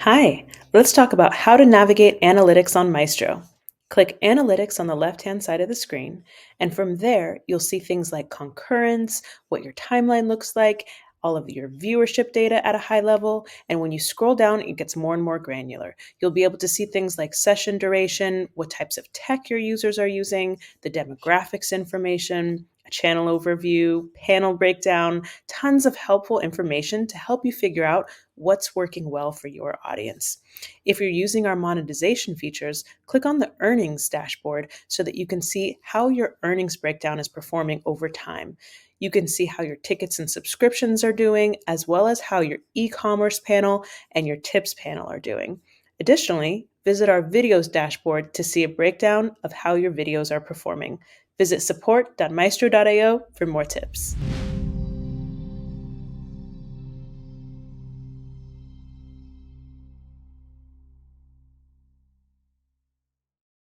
Hi, let's talk about how to navigate analytics on Maestro. Click Analytics on the left-hand side of the screen, and from there, you'll see things like concurrence, what your timeline looks like, all of your viewership data at a high level, and when you scroll down, it gets more and more granular. You'll be able to see things like session duration, what types of tech your users are using, the demographics information, a channel overview, panel breakdown, tons of helpful information to help you figure out what's working well for your audience. If you're using our monetization features, click on the earnings dashboard so that you can see how your earnings breakdown is performing over time. You can see how your tickets and subscriptions are doing, as well as how your e-commerce panel and your tips panel are doing. Additionally, visit our videos dashboard to see a breakdown of how your videos are performing. Visit support.maestro.io for more tips.